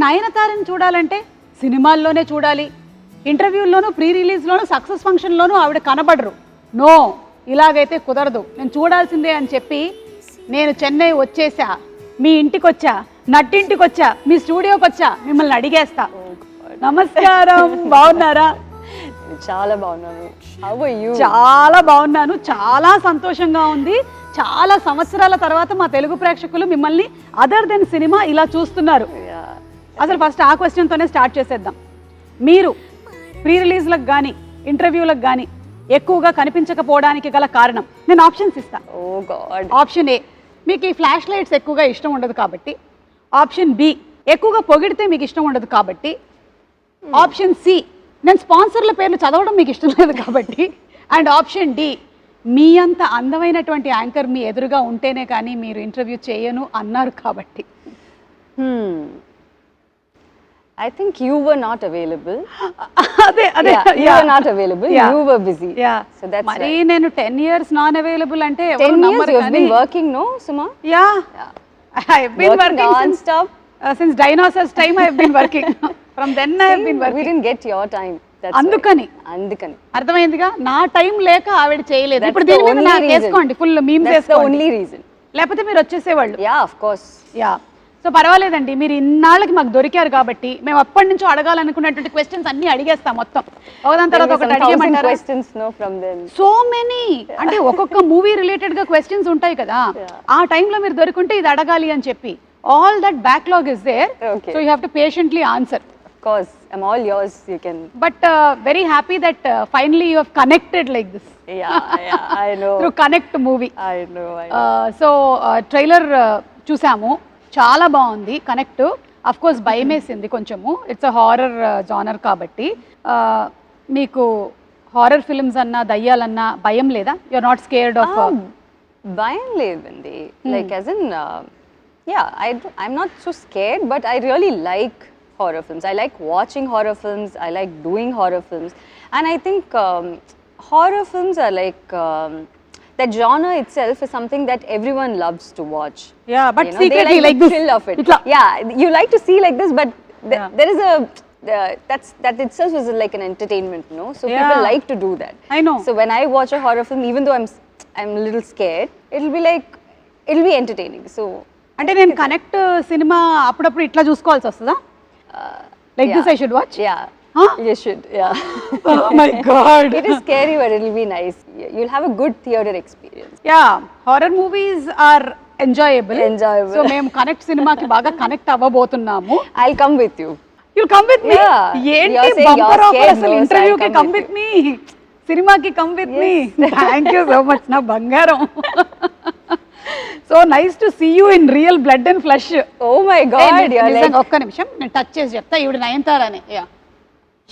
నయనతారని చూడాలంటే సినిమాల్లోనే చూడాలి, ఇంటర్వ్యూల్లోనూ ప్రీ రిలీజ్లోనూ సక్సెస్ ఫంక్షన్లోనూ ఆవిడ కనబడరు. నో, ఇలాగైతే కుదరదు, నేను చూడాల్సిందే అని చెప్పి నేను చెన్నై వచ్చేసా, మీ ఇంటికి వచ్చా, నట్టింటికి వచ్చా, మీ స్టూడియోకి వచ్చా, మిమ్మల్ని అడిగేస్తా. నమస్కారం, బాగున్నారా? చాలా బాగున్నాను. చాలా బాగున్నాను, చాలా సంతోషంగా ఉంది. చాలా సంవత్సరాల తర్వాత మా తెలుగు ప్రేక్షకులు మిమ్మల్ని అదర్ దెన్ సినిమా ఇలా చూస్తున్నారు. అసలు ఫస్ట్ ఆ క్వశ్చన్తోనే స్టార్ట్ చేసేద్దాం. మీరు ప్రీ రిలీజ్లకు కానీ ఇంటర్వ్యూలకు కానీ ఎక్కువగా కనిపించకపోవడానికి గల కారణం నేను ఆప్షన్స్ ఇస్తాను. ఆప్షన్ ఏ, మీకు ఈ ఫ్లాష్ లైట్స్ ఎక్కువగా ఇష్టం ఉండదు కాబట్టి. ఆప్షన్ బి, ఎక్కువగా పొగిడితే మీకు ఇష్టం ఉండదు కాబట్టి. ఆప్షన్ సి, నేను స్పాన్సర్ల పేర్లు చదవడం మీకు ఇష్టం లేదు కాబట్టి. అండ్ ఆప్షన్ డి, మీ అంత అందమైనటువంటి యాంకర్ మీ ఎదురుగా ఉంటేనే కానీ మీరు ఇంటర్వ్యూ చేయను అన్నారు కాబట్టి. I think you were not available. You were not available. You were busy. So that's మరి నేను 10 years non available అంటే 10 years you have been working, no, Suma? I have been working non-stop. Since dinosaurs time I have been working. From then I have been working. We didn't get your time. అందుకని అర్థమైందిగా, నా time లేక ఆవిడ చేయలేదు. ఇప్పుడు దీని మీద నాకు వేసుకోండి, ఫుల్ మీమ్స్ వేసుకోండి. ఓన్లీ రీజన్, లేకపోతే మీరు వచ్చేసేవాళ్ళు. Of course. సో పర్వాలేదండి, మీరు ఇన్నాళ్ళకి మాకు దొరికారు కాబట్టి మేము అప్పటి నుంచో అడగాలనుకున్నటువంటి క్వశ్చన్స్ అన్ని అడిగేస్తాం మొత్తం. ఒకదాని తర్వాత ఒకటి అడిగేమంటారా? సో మెనీ, అంటే ఒక్కొక్క మూవీ రిలేటెడ్ గా క్వశ్చన్స్ ఉంటాయి కదా, ఆ టైంలో మీరు దొరికింటే ఇది అడగాలి అని చెప్పి. All that backlog is there, so you have to patiently answer. Of course, I'm all yours, you can. But very happy that finally you have connected like this. I know. Through Connect movie. I know. So trailer చూసాము, చాలా బాగుంది. Connect of course భయమేసింది కొంచెము, it's a horror genre కాబట్టి. మీకు horror films అన్నా దయ్యాలన్నా భయం లేదా? You are not scared of? భయం లేదండి, like as in I'm not so scared, but I really like horror films. I like watching horror films, I like doing horror films, and I think horror films are like that genre itself is something that everyone loves to watch. But secretly like this thrill of it. You like to see like this, but there is a that itself is like an entertainment, no? So people like to do that. I know. So when I watch a horror film, even though I'm a little scared, it'll be entertaining. So అంటే నేను connect cinema అప్పుడప్పుడు ఇట్లా చూసుకోవాల్సి వస్తుందా? Like this I should watch? You should. Oh my god. It is scary, but it'll be nice. You'll have a good theater experience. Horror movies are enjoyable. So మేము connect సినిమాకి బాగా connect అవ్వబోతున్నాము. I'll come with you. You'll come with me? ఏంటి bumper offer అసలు? ఇంటర్వ్యూకి come with me, సినిమాకి come with me. Thank you so much నా బంగారం. So nice to see you in real blood and flesh. Oh my god. ఒక్క నిమిషం నేను touch చేసి చెప్తా. ఈవిడ నయనతారనే.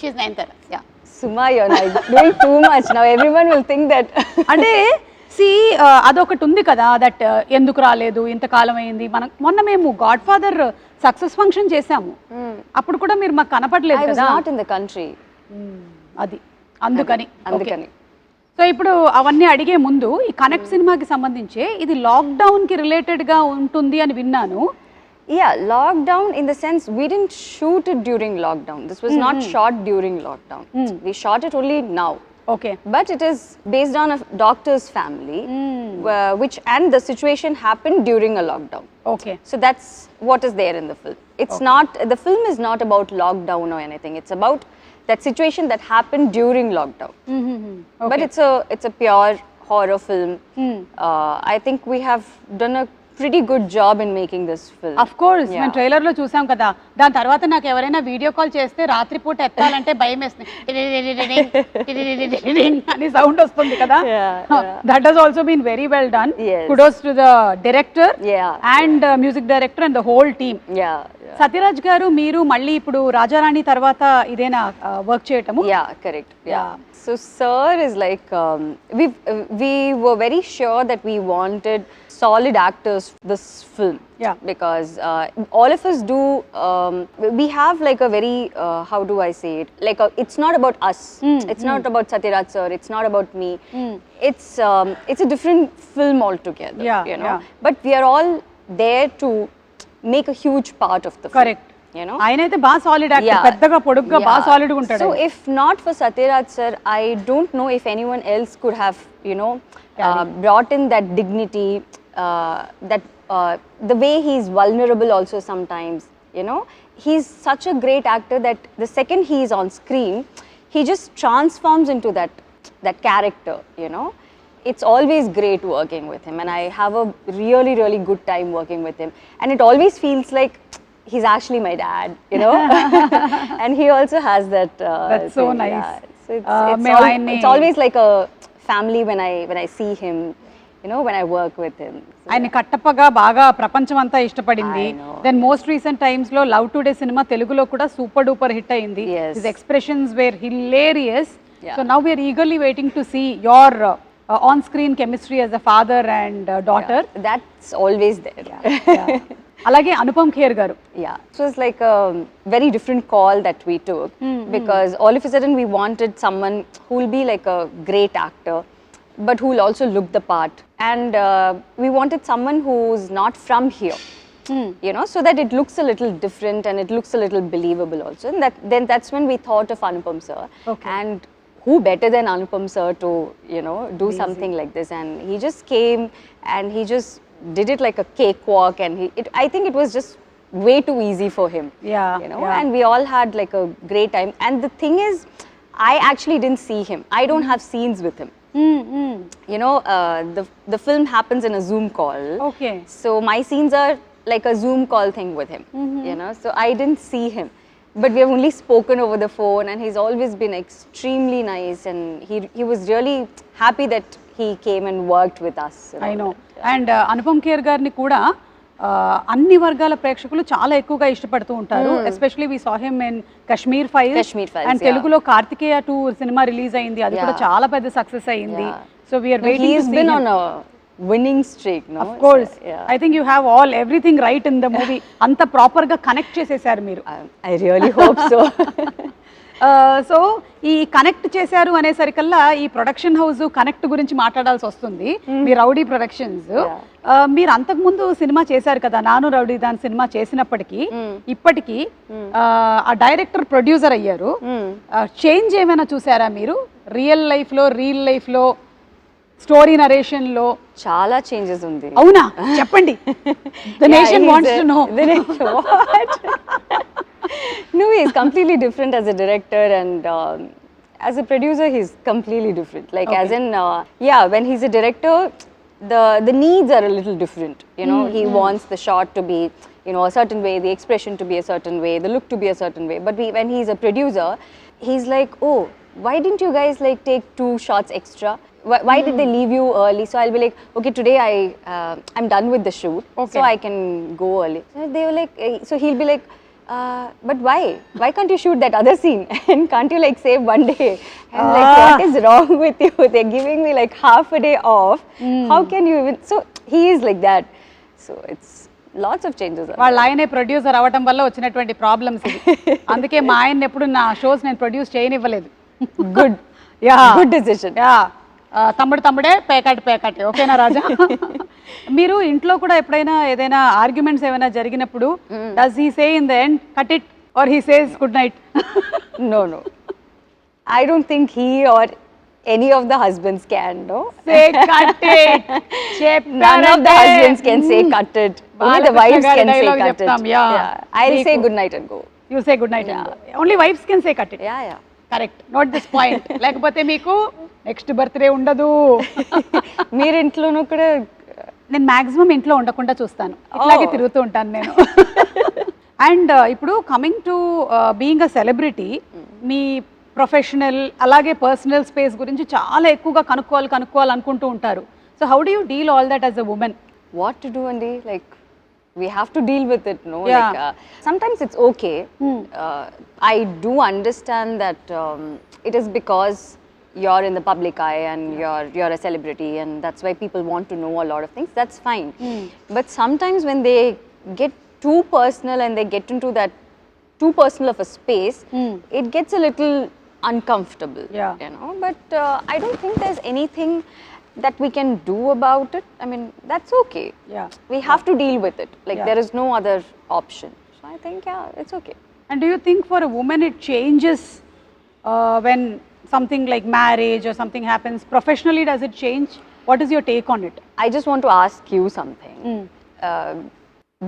She's Nayanthara. Suma, you're like doing too much now. Everyone will think that. అంటే అదొకటి ఉంది కదా, దట్ ఎందుకు రాలేదు, ఇంతకాలం అయింది. మొన్న మేము గాడ్ ఫాదర్ సక్సెస్ ఫంక్షన్ చేసాము, అప్పుడు కూడా మీరు మాకు కనపడలేదు కదా. I was not in the country. అది అందుకని. సో ఇప్పుడు అవన్నీ అడిగే ముందు ఈ కనెక్ట్ సినిమాకి సంబంధించి ఇది లాక్డౌన్ కి రిలేటెడ్ గా ఉంటుంది అని విన్నాను. Lockdown in the sense we didn't shoot it during lockdown. This was not shot during lockdown. We shot it only now. Okay. But it is based on a doctor's family, and the situation happened during a lockdown. Okay. So that's what is there in the film. It's not, the film is not about lockdown or anything. It's about that situation that happened during lockdown. Okay. But it's a pure horror film. I think we have done a pretty good job in making this film. Of course, నేను trailer లో చూసాం కదా. దాని తర్వాత నాకు ఎవరైనా video call చేస్తే రాత్రిపూట ఎత్తాలంటే భయం వేస్తుంది అని సౌండ్ వస్తుంది కదా. That has also been very well done. Kudos to the director and music director and the whole team. Sathyaraj గారు, మీరు మళ్ళీ ఇప్పుడు రాజారాణి తర్వాత ఇదేనా వర్క్ చేయటము? Correct. So sir is like we were very sure that we wanted solid actors for this film. Because all of us do, we have like a very how do I say it, like it's not about us. It's not about Satyaraj sir, it's not about me. It's a different film altogether, you know. But we are all there to make a huge part of the film. Correct. you know. ఆయనైతే బాగా solid actor, Yeah. పెద్దగా పొడుగ్గా బాగా solid గా ఉంటాడు. So if not for Satyaraj sir, I don't know if anyone else could have, you know, brought in that dignity, that the way he's vulnerable also sometimes, you know. He's such a great actor that the second he is on screen, he just transforms into that character, you know. It's always great working with him, and I have a really, really good time working with him. And it always feels like he's actually my dad, you know. And he also has that. That's so thing, nice. Yeah. So it's always like a family when I see him, you know, when I work with him. So, ఆయన కట్టప్పగా బాగా ప్రపంచం అంతా ఇష్టపడింది. I know. Then most recent times లో love today సినిమా తెలుగులో కూడా super duper hit అయింది. Yes. His expressions were hilarious. Yeah. So now we are eagerly waiting to see your on screen chemistry as a father and daughter. that's always there. అలాగే అనుపమ్ ఖేర్ గారు. Yeah, it was like a very different call that we took, because all of a sudden we wanted someone who will be like a great actor, but who will also look the part, and we wanted someone who's not from here, you know, so that it looks a little different and it looks a little believable also. And that's when we thought of Anupam sir. Okay. And who better than Anupam sir to, you know, do something like this? And he just came and he just did it like a cakewalk, and I think it was just way too easy for him. Yeah, You know, yeah. and we all had like a great time. And the thing is, I actually didn't see him. I don't have scenes with him. You know, the film happens in a Zoom call. Okay. So my scenes are like a Zoom call thing with him. You know, so I didn't see him. But we have only spoken over the phone, and he's always been extremely nice, and he was really happy that he came and worked with us. I know. And Anupam Kher గారిని కూడా అన్ని వర్గాల ప్రేక్షకులు చాలా ఎక్కువగా ఇష్టపడుతూ ఉంటారు. Especially we saw him in Kashmir files, and తెలుగులో కార్తికేయ 2 సినిమా రిలీజ్ అయింది. అది కూడా చాలా పెద్ద సక్సెస్ అయింది. So we are waiting to see been on a winning streak, no? Of course. I think you have everything right in the movie. అంత proper గా connect చేసేసారు మీరు. I really hope so. So ఈ connect చేశారు అనేసరికల్లా ఈ production house connect గురించి మాట్లాడాల్సి వస్తుంది. మీ రౌడీ ప్రొడక్షన్స్, మీరు అంతకు ముందు సినిమా చేశారు కదా, నాను రౌడీ దాని సినిమా చేసినప్పటికీ ఇప్పటికీ ఆ డైరెక్టర్ ప్రొడ్యూసర్ అయ్యారు. చేంజ్ ఏమైనా చూసారా మీరు రియల్ లైఫ్ లో స్టోరీ నరేషన్ లో? చాలా చేంజెస్ ఉంది. అవునా, చెప్పండి. The nation wants to know. No, he's completely different as a director, and as a producer he's completely different. Like as in when he's a director, the needs are a little different, you know. He wants the shot to be, you know, a certain way, the expression to be a certain way, the look to be a certain way. But when he's a producer, he's like, oh, why didn't you guys like take 2 shots extra? Why did they leave you early? So I'll be like, okay, today I'm done with the shoot, so I can go early. So they were like, so he'll be like, but why can't you shoot that other scene? And can't you like save one day? I'm like, what is wrong with you? They're giving me like half a day off. How can you even? So he is like that. So it's lots of changes. వాళ్ళ ఆయనే producer అవ్వటం వల్ల వచ్చినటువంటి problems ఇది. అందుకే మా ఆయన ఎప్పుడు నా షోస్ నేను ప్రొడ్యూస్ చేయనివ్వలేదు. Good. Good decision. తమ్ముడే పేకాటే. ఓకేనా రాజా? మీరు ఇంట్లో కూడా ఎప్పుడైనా ఏదైనా ఆర్గ్యుమెంట్స్ ఏమైనా జరిగినప్పుడు does he say in the end cut it or he says good night? No. I don't think he or any of the husbands can, no? Say cut it. None of the husbands can say cut it. Only the wives can say cut it. I'll say good night and go. You say good night and go. Only wives can say cut it. Yeah. Correct. Note this point. లేకపోతే మీకు next birthday ఉండదు. మీరు ఇంట్లోనూ కూడా? నేను maximum ఇంట్లో ఉండకుండా చూస్తాను, ఇట్లాగే తిరుగుతూ ఉంటాను నేను. అండ్ ఇప్పుడు coming to being a celebrity, me professional అలాగే పర్సనల్ స్పేస్ గురించి చాలా ఎక్కువగా కనుక్కోవాలి అనుకుంటూ ఉంటారు. So how do you deal all that as a women? What to do అండి, like we have to deal with it, no? Yeah. Like sometimes it's okay. I do understand that it is because you're in the public eye and you're a celebrity, and that's why people want to know a lot of things. That's fine. But sometimes when they get too personal and they get into that too personal of a space, it gets a little uncomfortable. You know, but I don't think there's anything that we can do about it. I mean, that's okay. We have to deal with it. Like there is no other option. So I think, yeah, it's okay. And do you think for a woman it changes when something like marriage or something happens? Professionally, does it change? What is your take on it? I just want to ask you something.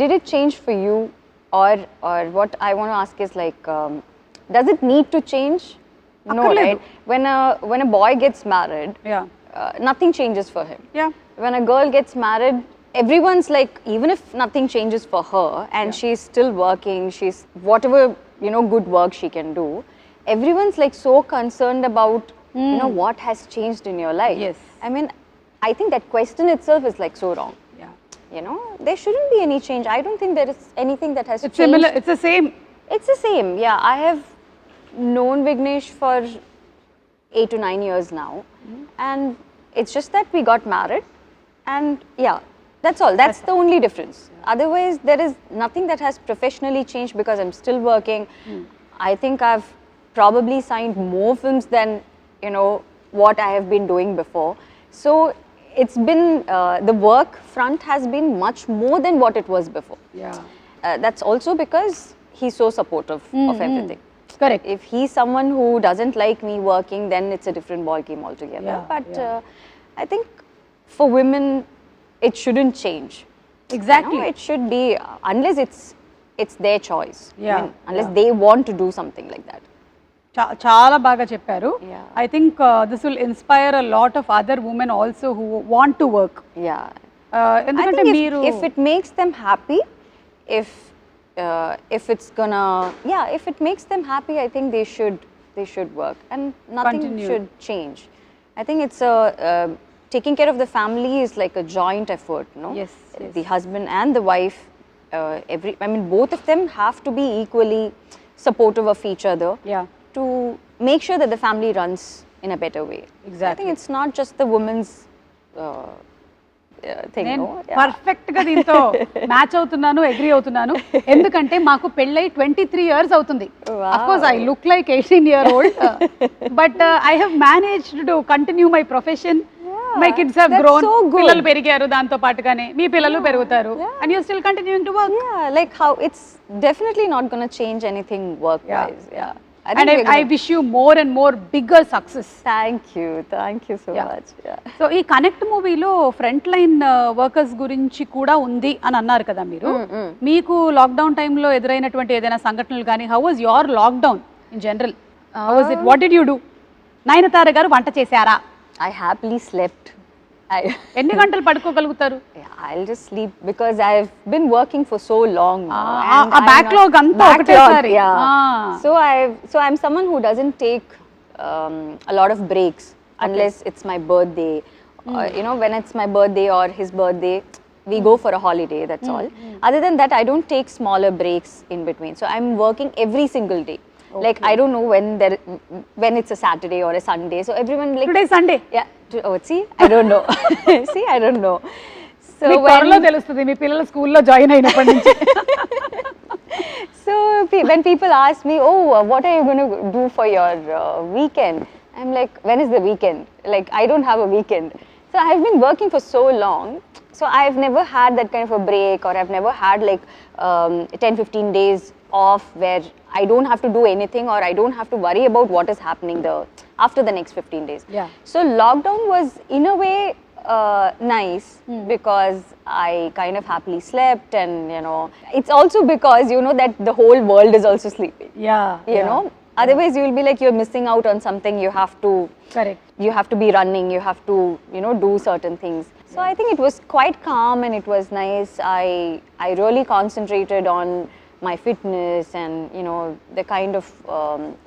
Did it change for you, or what I want to ask is like, does it need to change? No, Akkarledu. right? When a boy gets married, Yeah. Nothing changes for him. Yeah. When a girl gets married, everyone's like, even if nothing changes for her and she's still working, she's whatever, good work she can do, everyone's like so concerned about, what has changed in your life. Yes. I mean, I think that question itself is like so wrong. Yeah. There shouldn't be any change. I don't think there is anything that has It's changed. similar. It's the same. It's the same. Yeah, I have known Vignesh for 8 to 9 years now, and it's just that we got married, and yeah, that's all. That's the only difference. Otherwise, there is nothing that has professionally changed because I'm still working. I think I've probably signed more films than what I have been doing before. So it's been the work front has been much more than what it was before. Yeah. That's also because he's so supportive of everything. Correct. If he's someone who doesn't like me working, then it's a different ball game altogether. Yeah, But I think for women, it shouldn't change. Exactly. It should be unless it's their choice. Yeah, Unless they want to do something like that. చాలా బాగా చెప్పారు. Yeah. I think this will inspire a lot of other women also who want to work. Yeah. ఎందుకంటే I think మీరు if it makes them happy, if it's gonna, if it makes them happy, I think they should work, and nothing Continue. should change. I think it's taking care of the family is like a joint effort, no? Yes, yes. The husband and the wife, both of them have to be equally supportive of each other. Yeah. To make sure that the family runs in a better way. Exactly. I think it's not just the woman's thing. నేను No? Yeah. Perfect గా దీంతో match అవుతున్నాను, agree అవుతున్నాను. ఎందుకంటే మాకు పెళ్ళై 23 years అవుతుంది. Wow. Of course I look like 18-year-old, but I have managed to continue my profession. My kids have that's grown. so good. పిల్లలు పెరిగారు, దాంతో పాటుగానే మీ పిల్లలు పెరుగుతారు. And you still continuing to work. Yeah, like how it's definitely not going to change anything work-wise. Yeah. I And think we're I gonna- wish you more and more bigger success. Thank you so Yeah. much. Yeah. So ఈ connect మూవీలో front line workers గురించి కూడా ఉంది అని అన్నారు కదా మీరు. మీకు లాక్డౌన్ టైంలో ఎదురైనటువంటి ఏదైనా సంఘటనలు కానీ, how was your lockdown in general? How was it? What did you do? Nayanthara గారు వంట చేశారా? I happily slept. ఎన్ని గంటలు పడుకోగలుగుతారు? I'll just sleep because I've been working for so long now. ఆ and I'm backlog not- అంతా ఒకటేసారి. Yeah. Ah. So I'm someone who doesn't take a lot of breaks unless it's my birthday. When it's my birthday or his birthday, we go for a holiday. That's all. Other than that, I don't take smaller breaks in between. So I'm working every single day. Like I don't know when it's a Saturday or a Sunday. So everyone like today Sunday. yeah. See, I don't know. See, I don't know. So మీకు త్వరలో తెలుస్తుంది మీ పిల్లలు స్కూల్లో join అయినప్పటి నుంచి. So when people ask me, oh, what are you going to do for your weekend? I'm like, when is the weekend? Like, I don't have a weekend. So I've been working for so long. So I've never had that kind of a break, or I've never had like 10-15 days off where I don't have to do anything, or I don't have to worry about what is happening after the next 15 days. Yeah. So lockdown was in a way nice because I kind of happily slept, and it's also because that the whole world is also sleeping. Yeah. Otherwise you will be like you're missing out on something. You have to Correct. you have to be running, you have to do certain things. So I think it was quite calm and it was nice. I really concentrated on my fitness and the kind of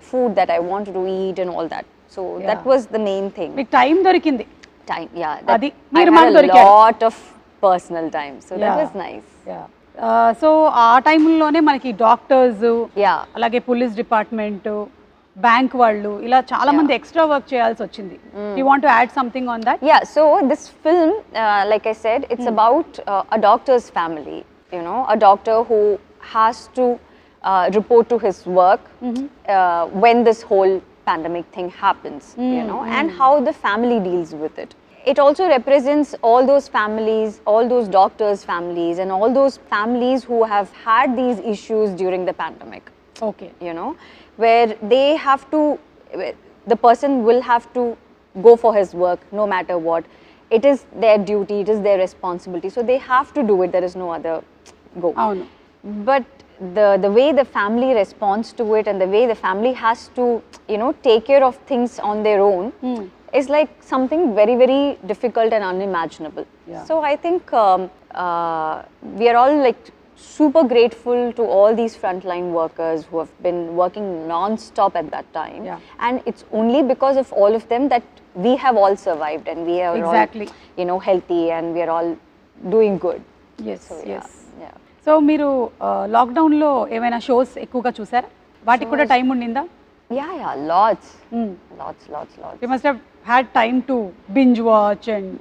food that I wanted to eat and all that. So that was the main thing. మీకు time దొరికింది. Time, yeah. అది I మీరు had మాకు a దొరికారు. lot of personal time. So that was nice. So ఆ టైంలోనే మనకి doctors, Yeah. అలాగే పోలీస్ డిపార్ట్మెంట్, బ్యాంక్ వాళ్ళు, ఇలా చాలా మంది ఎక్స్ట్రా వర్క్ చేయాల్సి వచ్చింది. You want to add something on that? Yeah, so this film, like I said, it's about a doctor's family, a doctor who has to report to his work when this whole pandemic thing happens, and how the family deals with it. it also represents all those families, all those doctors' families, and all those families who have had these issues during the pandemic. Okay You know, where they have to, the person will have to go for his work no matter what. It is their duty, it is their responsibility, so they have to do it. There is no other go. అవును But the way the family responds to it, and the way the family has to, you know, take care of things on their own, is like something very, very difficult and unimaginable. Yeah. So I think we are all like super grateful to all these frontline workers who have been working non-stop at that time. Yeah. And it's only because of all of them that we have all survived, and we are Exactly. all, you know, healthy, and we are all doing good. Yes So yeah, yes yeah. So మీరు లాక్డౌన్లో ఏమైనా shows ఎక్కువగా చూసారా? వాటికి కూడా time ఉండిందా? Yeah, lots. Lots. You must have had time to binge watch and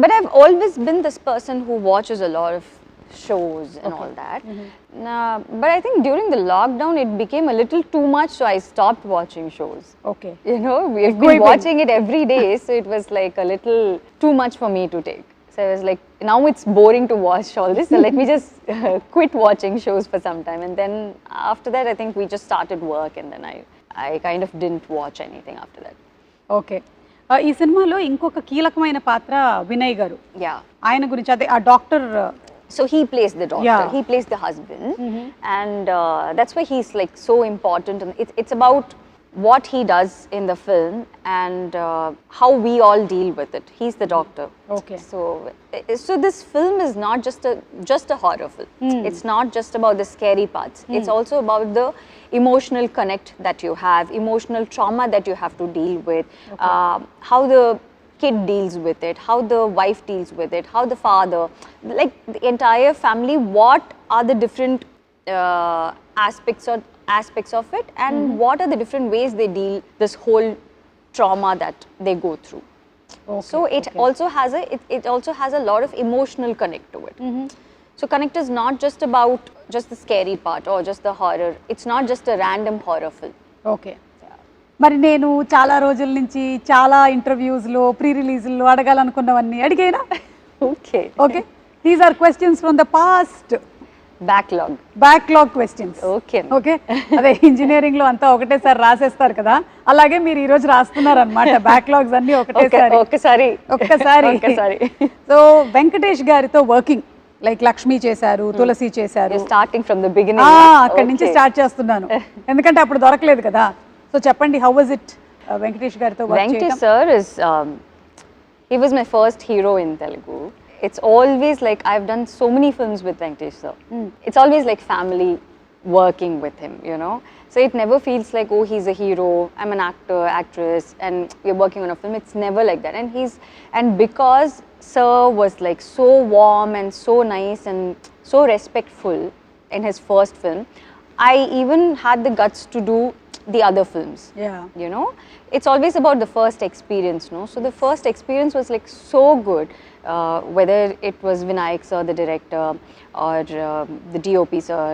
But I've always been this person who watches a lot of shows and all that. But I think during the lockdown it became a little too much, so I stopped watching shows. Okay You know, we've been watching it every day, so it was like a little too much for me to take. So I was like, now it's boring to watch all this, so let me just quit watching shows for some time. And then after that, I think we just started work, and then I kind of didn't watch anything after that. Okay ఈ సినిమాలో ఇంకొక కీలకమైన పాత్ర వినయ్ గారు. Yeah. ఆయన గురించి అదే ఆ doctor So he plays the doctor, Yeah. he plays the husband, and that's why he's like so important. And it's about what he does in the film, and how we all deal with it. He's the doctor. Okay. So this film is not just a horror film. It's not just about the scary parts. It's also about the emotional connect that you have, emotional trauma that you have to deal with, how the kid deals with it, how the wife deals with it, how the father, like the entire family, what are the different aspects of it, and what are the different ways they deal this whole trauma that they go through. Okay, So it also has a lot of emotional connect to it. So connect is not just about just the scary part or just the horror. It's not just a random horror film. Okay మరి నేను చాలా రోజుల నుంచి చాలా ఇంటర్వ్యూస్లో pre రిలీజ్లో అడగాలనుకున్నవన్నీ అడిగేనా? Okay. Okay these are questions from the past, backlog questions. Okay. Okay అదే ఇంజనీరింగ్ లో అంతా ఒకటేసారి రాసేస్తారు కదా, అలాగే మీరు ఈ రోజు రాస్తున్నారు అనమాట బ్యాక్లాగ్స్ అన్ని ఒక్కసారి. సో వెంకటేష్ గారితో వర్కింగ్ లైక్ లక్ష్మి చేశారు, తులసి చేశారు. Starting from the beginning. అక్కడి నుంచి స్టార్ట్ చేస్తున్నాను ఎందుకంటే అప్పుడు దొరకలేదు కదా. సో చెప్పండి, హౌ వాజ్ ఇట్ వెంకటేష్ గారితో వర్క్ చేయడం? Venkatesh sir is he was my first hero in Telugu. It's always like I've done so many films with Venkatesh sir. It's always like family working with him, you know. So it never feels like, oh, he's a hero, I'm an actor, actress, and we're working on a film. It's never like that. And because sir was like so warm and so nice and so respectful in his first film, I even had the guts to do the other films. Yeah. You know, it's always about the first experience, no? So the first experience was like so good, whether it was Vinayak sir, the director, or the DOP sir,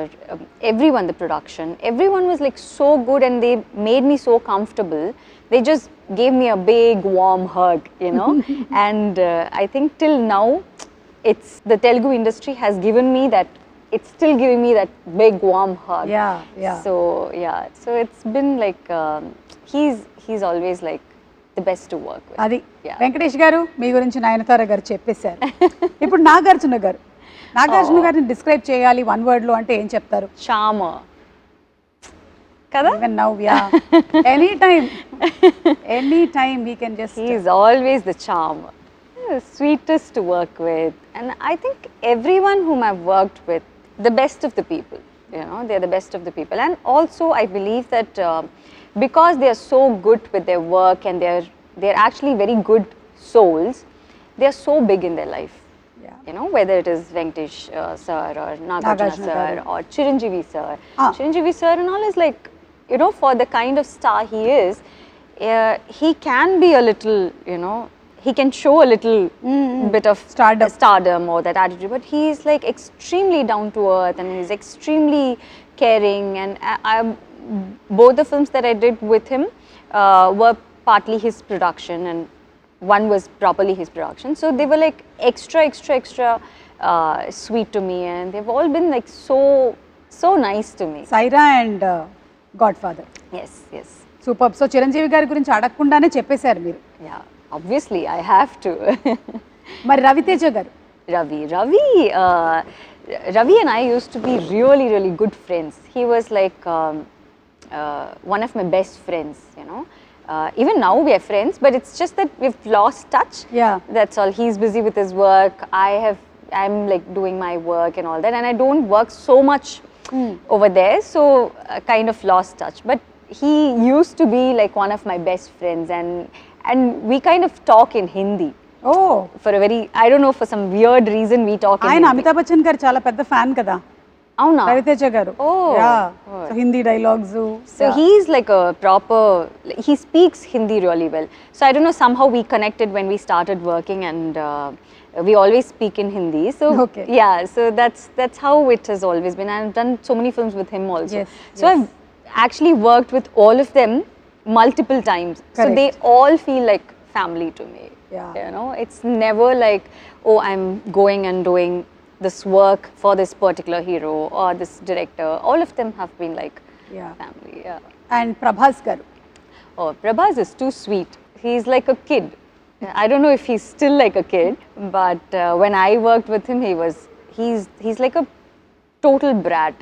everyone, the production, everyone was like so good, and they made me so comfortable. They just gave me a big warm hug, you know. And I think till now, it's the Telugu industry has given me that. It's still giving me that big warm hug. Yeah. So it's been like he's always like the best to work with. అది వెంకటేష్ గారు మీ గురించి నయనతార గారు చెప్పేశారు. ఇప్పుడు నాగార్జున గారిని describe చేయాలి one word లో అంటే ఏం చెప్తారు? Charmer. Kada? Even now, yeah. Anytime he can just. He's always the charmer. The sweetest to work with, and I think everyone whom I've worked with, the best of the people, you know, they're the best of the people. And also I believe that because they are so good with their work, and they're actually very good souls, they are so big in their life. Yeah. You know, whether it is Venkatesh sir or Nagarjuna sir or Chiranjeevi sir. Chiranjeevi sir and all is like, you know, for the kind of star he is, he can be a little, you know, he can show a little bit of stardom or that attitude, but he is like extremely down to earth, and he's extremely caring. And both the films that I did with him were partly his production, and one was properly his production. So they were like extra sweet to me, and they've all been like so nice to me. Sye Raa and God Father. Yes. Super. So Chiranjeevi గారి గురించి అడగకుండానే చెప్పేశారు మీరు. Yeah, obviously I have to. మరి రవితేజ గారు? Ravi and I used to be really good friends. He was like one of my best friends, you know. Even now we are friends, but it's just that we've lost touch. Yeah. That's all. He's busy with his work. I'm like doing my work and all that, and I don't work so much over there, so kind of lost touch. But he used to be like one of my best friends, and we kind of talk in Hindi. Oh. For a very, I don't know, for some weird reason we talk in ఆయన Hindi. Amitabh Bachchan గారు చాలా పెద్ద fan కదా అవునా? రవితేజ గారు. So Hindi dialogues. So he's like a proper, he speaks Hindi really well. So I don't know, somehow we connected when we started working, and we always speak in Hindi. So Okay. yeah, so that's how it has always been. I've done so many films with him also. Yes, So I've actually worked with all of them multiple times. So Correct. they all feel like family to me. Yeah. You know, it's never like, oh, I'm going and doing this work for this particular hero or this director. All of them have been like family. Yeah. And Prabhas గారు? Oh, Prabhas is too sweet. He's like a kid. I don't know if he's still like a kid, but when I worked with him, he's like a total brat.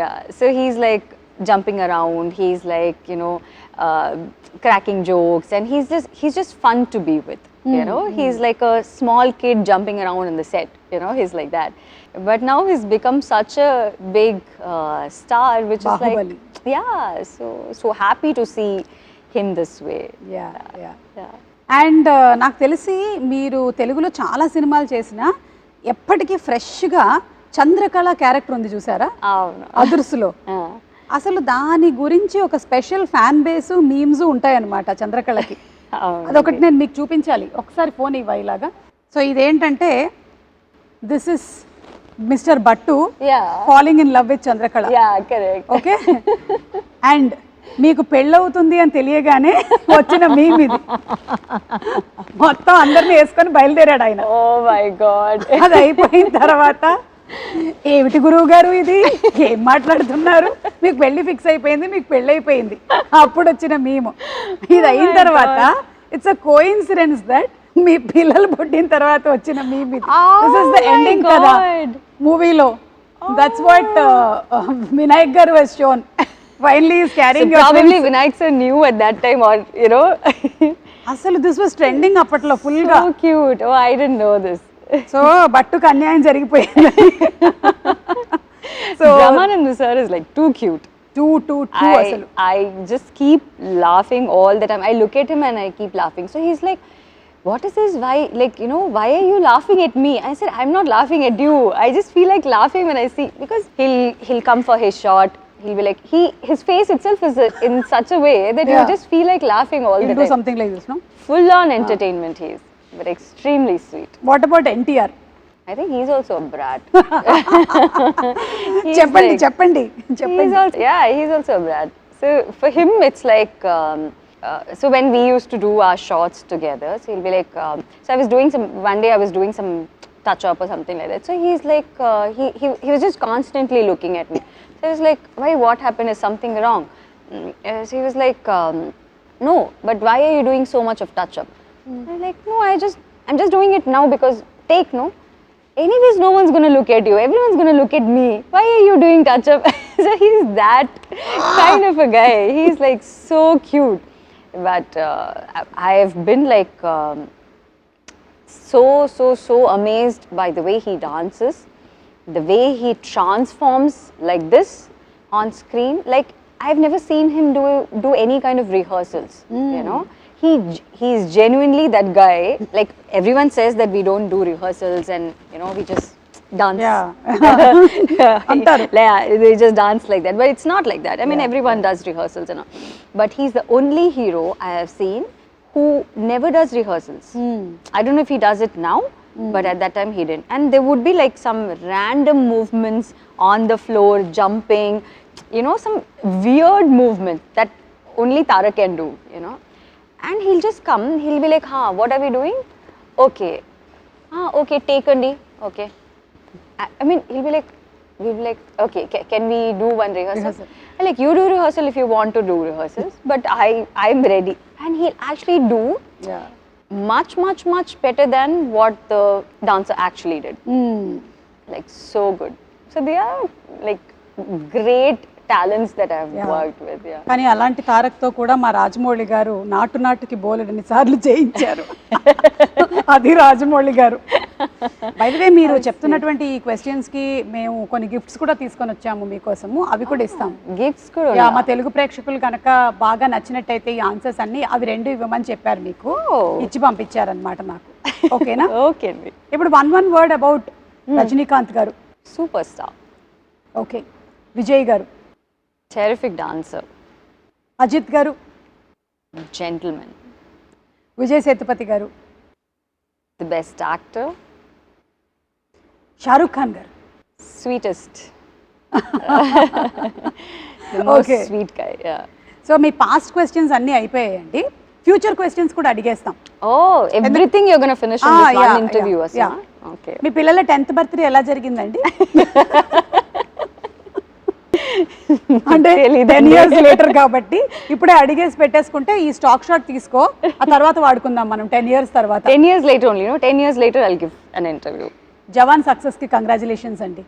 Yeah. So he's like jumping around. He's like, you know, cracking jokes, and he's just fun to be with. You know, he's like a small kid jumping around in the set. You know, he's like that. But now he's become such a big star, which Bahubali. is like, yeah. So happy to see him this way. Yeah. And నాకు తెలిసి మీరు తెలుగులో చాలా సినిమాలు చేసినా ఎప్పటికీ ఫ్రెష్గా Chandrakala character ఉంది చూసారా అదుర్సులో? అసలు దాని గురించి ఒక స్పెషల్ ఫ్యాన్ బేస్ మీమ్స్ ఉంటాయన్నమాట చంద్రకళకి. అదొకటి నేను మీకు చూపించాలి, ఒకసారి ఫోన్ ఇవ్వ ఇలాగా. సో ఇదేంటంటే this is mister Bhattu falling in love with Chandrakala. Okay. And మీకు పెళ్ళవుతుంది అని తెలియగానే వచ్చిన మీమ్ ఇది. మొత్తం అందరిని వేసుకొని బయలుదేరాడు ఆయన. Oh my God. అది అయిపోయిన తర్వాత ఏమిటి గురువు గారు ఇది, ఏం మాట్లాడుతున్నారు, మీకు పెళ్లి ఫిక్స్ అయిపోయింది, మీకు పెళ్ళి అయిపోయింది, అప్పుడు వచ్చిన మేము. ఇది అయిన తర్వాత ఇట్స్ అ కోఇన్సిడెన్స్ దట్ మీ పిల్లలు పుట్టిన తర్వాత వచ్చిన మేము ఇది. దిస్ ఇస్ ద ఎండింగ్ కదా మూవీలో. దట్స్ వాట్ వినాయక్ గారు was shown. Finally he is carrying so probably Vinayak sir knew at that time, or you know. అసలు this was trending అప్పట్లో ఫుల్ గా. So cute. Oh, I didn't know this. So బట్టుకు అన్యాయం జరిగిపోయింది. So Brahmanand sir is like too cute. Too అసలు. I just keep laughing all the time. I look at him and I keep laughing. So he's like, what is this? Why, like, you know, why are you laughing at me? I said, I'm not laughing at you. I just feel like laughing when I see, because he'll come for his shot. He'll be like, his face itself is in such a way that you just feel like laughing all the time. He'll do something like this, no? Full on entertainment he is, but extremely sweet. What about NTR? I think he's also a brat. చెప్పండి. He's also a brat. So for him it's like, so when we used to do our shots together, so he'll be like, so one day I was doing some touch up or something like that. So he's like, he was just constantly looking at me. So I was like, why, what happened? Is something wrong? So he was like, no, but why are you doing so much of touch up? I'm like, no, I'm just doing it now because no. Anyways, no one's going to look at you. Everyone's going to look at me. Why are you doing touch up? So he's that kind of a guy. He's like so cute. But I've been like so amazed by the way he dances, the way he transforms like this on screen. Like, I've never seen him do any kind of rehearsals. You know, he's genuinely that guy. Like, everyone says that we don't do rehearsals and, you know, we just dance. They just dance like that, but it's not like that. I mean, everyone does rehearsals and all, but he's the only hero I have seen who never does rehearsals. I don't know if he does it now, but at that time he didn't. And there would be like some random movements on the floor, jumping, you know, some weird movement that only Tara can do, you know. and he'll just come, he'll be like, what are we doing? Okay. Okay, take andi. Okay. I mean, we'll be like, okay, can we do one rehearsal? I'm like, you do rehearsal if you want to do rehearsals, but I'm ready. And he'll actually do much better than what the dancer actually did. Like, so good. So they are like great talents that I've worked with. కానీ అలాంటి తారక్తో కూడా మా రాజమౌళి గారు నాటుకి బోలెడన్ని సార్లు చేయించారు. అది రాజమౌళి గారు. బై ది వే, మీరు చెప్తున్నటువంటి ఈ క్వశ్చన్స్ కి మేము కొన్ని గిఫ్ట్స్ కూడా తీసుకొని వచ్చాము మీకోసము, అవి కూడా ఇస్తాం. గిఫ్ట్స్ కూడా మా తెలుగు ప్రేక్షకులు కనుక బాగా నచ్చినట్టయితే ఈ ఆన్సర్స్ అన్ని అవి 2 ఇవ్వమని చెప్పారు, మీకు ఇచ్చి పంపించారనమాట నాకు. ఓకేనా? ఓకే అండి. ఇప్పుడు one word అబౌట్ రజనీకాంత్ గారు. Super star. ఓకే. విజయ్ గారు. Terrific dancer. అజిత్ గారు. Gentlemen. Vijay Sethupathi garu. The best actor. Shah Rukh Khan garu. Sweetest. The most sweet guy. So మీ పాస్ట్ క్వశ్చన్స్ అన్నీ అయిపోయాయండి. ఫ్యూచర్ క్వశ్చన్స్ కూడా అడిగేస్తాం. Everything you are gonna finish in this one interview. Okay. మీ పిల్లల 10th బర్త్డే ఎలా జరిగిందండి? అంటే 10 years later కాబట్టి ఇప్పుడే అడిగేసి పెట్టేసుకుంటే ఈ స్టాక్ షాట్ తీసుకో, ఆ తర్వాత వాడుకుందాం మనం 10 years తర్వాత. 10 years later only, 10 years later I'll give an interview. Jawan success కి కంగ్రాచులేషన్స్ అండి.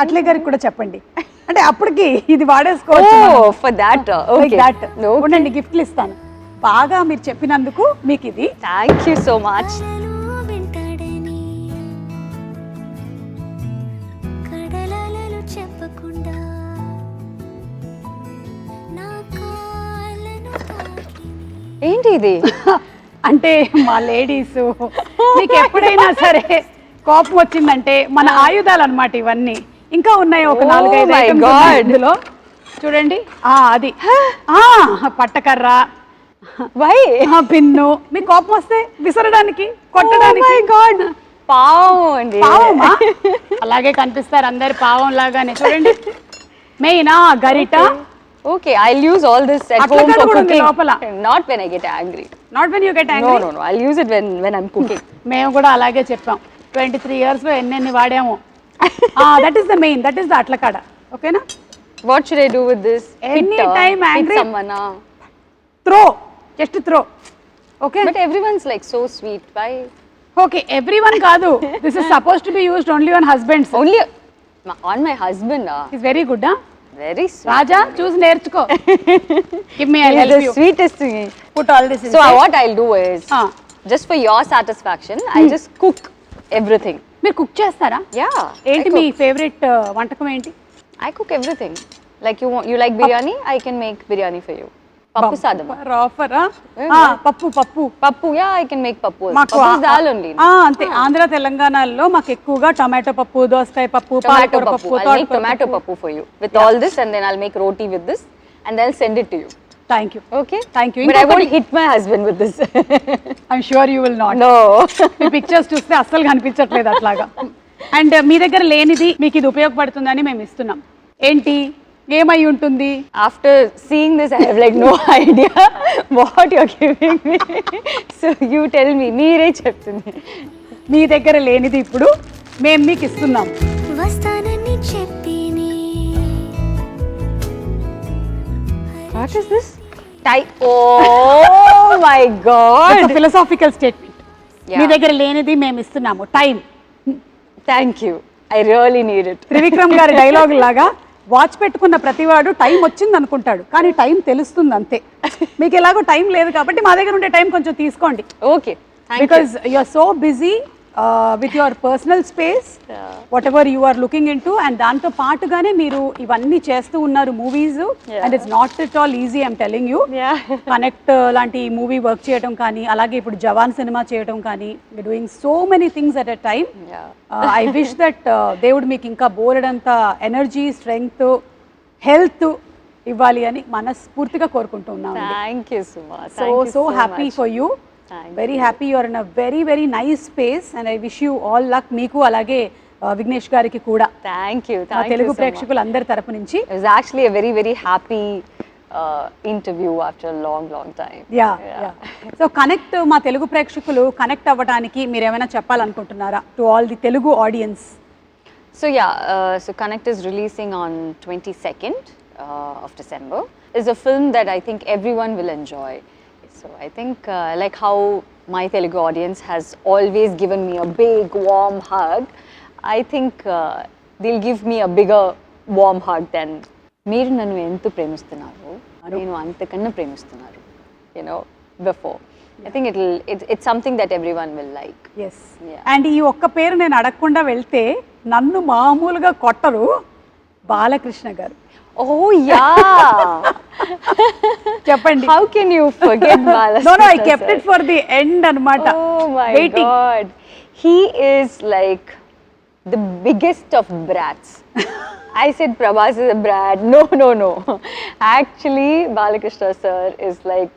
అట్లే గారికి కూడా చెప్పండి, అంటే అప్పటికి ఇది వాడేసుకోవచ్చు. ఫర్ దట్ ఉండండి, గిఫ్ట్లు ఇస్తాను. బాగా మీరు చెప్పినందుకు మీకు ఇది. Thank you so much. ఏంటి ఇది? అంటే మా లేడీస్ మీకు ఎప్పుడైనా సరే కోపం వచ్చిందంటే మన ఆయుధాలు అన్నమాట ఇవన్నీ. ఇంకా ఉన్నాయి ఒక 4-5 ఐటమ్స్ ఇందులో. చూడండి, అది పట్టకర్ర, పిన్ను. మీకు కోపం వస్తే విసరడానికి, కొట్టడానికి. పావమా? అలాగే కనిపిస్తారు అందరు పావం లాగానే. చూడండి, మెయిన్ గరిట. Okay, I'll use all this at home for cooking. Not when I get angry. Not when you get angry? No. I'll use it when I'm cooking. మేము కూడా అలాగే చెప్పాం. 23 years లో ఎన్నెన్ని వాడాము. That is the main. That is the atlakada. Okay na? What should I do with this? Anytime angry. Hit someone. Throw. Just throw. Okay? But everyone's like so sweet. Why? Okay, everyone కాదు. This is supposed to be used only on husbands. Only on my husband. He's very good, huh? Very sweet. Raja, choose నేర్చుకో. Give me, I'll help you. The sweetest thing. Put all this inside. So what I'll do is, just for your satisfaction, I'll just cook everything. మీరు cook చేస్తారా? Yeah. ఏంటి మీ favourite వంటకం ఏంటి? I cook everything. Like you like biryani, I can make biryani for you. Pappu sadam. రాఫరా? పప్పు. Yeah, I can make pappu. Pappu is dal only. అంతే. ఆంధ్ర తెలంగాణలో మాకు ఎక్కువగా టమాటో పప్పు, దోసకాయ పప్పు, పాలకూర పప్పు. I'll make tomato pappu for you with all this, and then I'll make roti with this, and then I'll send it to you. Thank you. Okay? Thank you. But I won't hit my husband with this. I'm sure you will not. No. Me pictures చూస్తే అస్సలు కనిపించట్లేదు అట్లాగా. And మీ దగ్గర లేనిది మీకు ఇది ఉపయోగపడుతుందని మేము ఇస్తున్నాం. ఏంటి, ఏమై ఉంటుంది? After seeing this, I have like no idea what you're giving me. So you tell me. మీరే చెప్తుంది. మీ దగ్గర లేనిది ఇప్పుడు మేము మీకు ఇస్తున్నాం. What is this? Oh my God! It's a philosophical statement. మీ దగ్గర లేనిది మేము ఇస్తున్నాము. Time. Thank you. I really need it. Trivikram గారి డైలాగ్ లాగా, వాచ్ పెట్టుకున్న ప్రతివాడు టైం వచ్చింది అనుకుంటాడు, కానీ టైం తెలుస్తుంది అంతే. మీకు ఎలాగో టైం లేదు కాబట్టి మా దగ్గర ఉండే టైం కొంచెం తీసుకోండి. Okay. Because you are so busy with your personal space, whatever you are looking into, and దాంతో పాటుగానే మీరు ఇవన్నీ చేస్తూ ఉన్నారు movies, and it's not at all easy. I'm telling you. Connect లాంటి మూవీ వర్క్ చేయడం కానీ, అలాగే ఇప్పుడు జవాన్ సినిమా చేయడం కానీ, you doing so many things at a time. I wish that దేవుడు మీకు ఇంకా బోలెడంత ఎనర్జీ, స్ట్రెంగ్త్, హెల్త్ ఇవ్వాలి అని మనస్ఫూర్తిగా కోరుకుంటున్నాను. Thank you, Suma. So happy for you. Very happy. You are in a very nice space, and I wish you all luck. మీకు అలాగే విఘ్నేష్ గారికి కూడా. Thank you. తెలుగు ప్రేక్షకులు అందరి తరపు నుంచి. It was actually a very happy interview after a long time. Yeah. So connect మా తెలుగు ప్రేక్షకులు కనెక్ట్ అవ్వడానికి మీరు ఏమైనా చెప్పాలనుకుంటున్నారా to all the Telugu audience? So so Connect is releasing on 22nd of December. It's a film that I think everyone will enjoy. So I think like how my Telugu audience has always given me a big warm hug, I think they'll give me a bigger warm hug than మీరు నన్ను ఎంత ప్రేమిస్తున్నారు నేను అంతకన్నా ప్రేమిస్తున్నారు, before. I think it's something that everyone will like. Yes. And ఈ ఒక్క పేరు నేను అడగకుండా వెళ్తే నన్ను మామూలుగా కొట్టరు, బాలకృష్ణ గారు. Oh yeah. చెప్పండి. How can you forget Balasubramanian? No, I kept it for the end అన్నమాట. Oh my God. He is like the biggest of brats. I said Prabhas is a brat. No. Actually, Balakrishna sir is like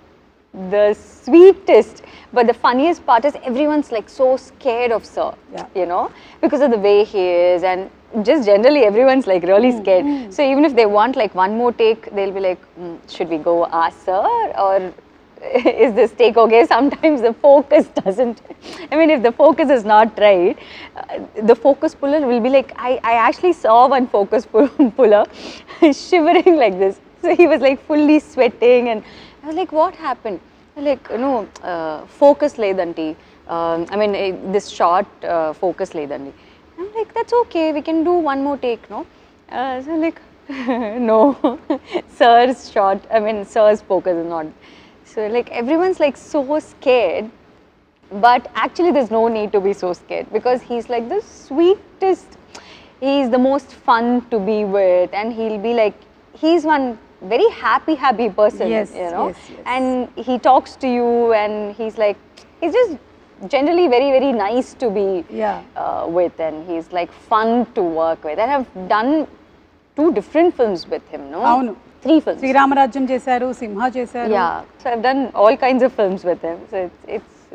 the sweetest. But the funniest part is everyone's like so scared of sir, because of the way he is, and just generally everyone's like really scared. So even if they want like one more take, they'll be like, should we go ask sir, or is this take okay? Sometimes the focus doesn't, I mean, if the focus is not right, the focus puller will be like, I actually saw one focus puller shivering like this. So he was like fully sweating, and I was like, what happened? Like, focus ledanti. I mean, this short focus ledanti. I'm like, that's okay, we can do one more take, no? So like, no, sir's shot, I mean, sir's focus is not. So like everyone's like so scared, but actually there's no need to be so scared, because he's like the sweetest, he's the most fun to be with, and he'll be like, he's one very happy person, yes. And he talks to you, and he's just generally very, very nice to be with, and he's like fun to work with. And I've done 2 different films with him, no? Avunu. 3 films. Sri Rama Rajyam చేశారు, సింహ చేశారు. Yeah, so I've done all kinds of films with him. So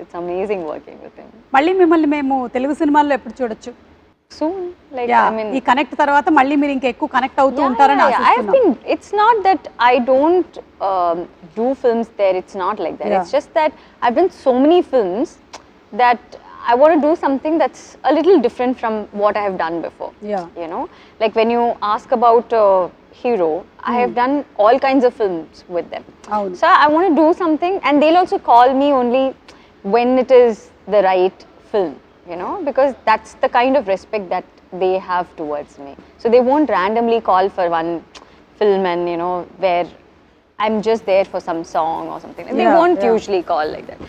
it's amazing working with him. మళ్ళీ మిమ్మల్ని మేము తెలుగు సినిమాల్లో ఎప్పుడు చూడొచ్చు? Soon, like I mean, ఈ connect తర్వాత మళ్ళీ మీరు ఇంకా ఎక్కువ కనెక్ట్ అవుతూ ఉంటారని ఆశిస్తున్నాం. It's not that I don't do films there. It's not like that. It's just that I've done so many films that I want to do something that's a little different from what I have done before. Like when you ask about Hero, I have done all kinds of films with them. So I want to do something, and they'll also call me only when it is the right film, because that's the kind of respect that they have towards me. So they won't randomly call for one film and where I'm just there for some song or something. They won't usually call like that.